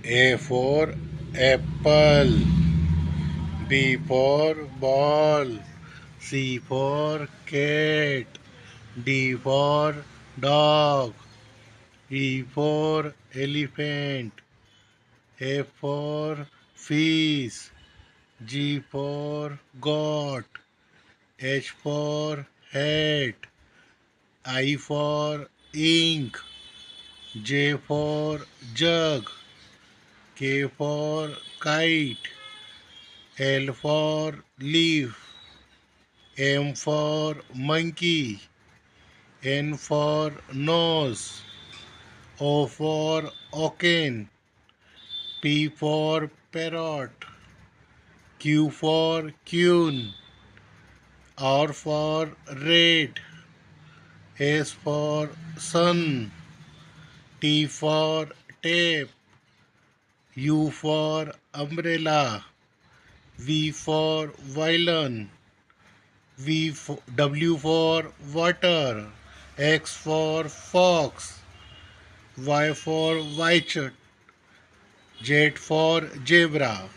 A for apple. B for ball. C for cat. D for dog. E for elephant. F for fish. G for goat. H for hat. I for ink. J for jug. K for kite. L for leaf. M for monkey. N for nose. O for oaken. P for parrot. Q for queen. R for red. S for sun. T for tape. U for umbrella. V for violin. W for water. X for fox. Y for white. Z for zebra.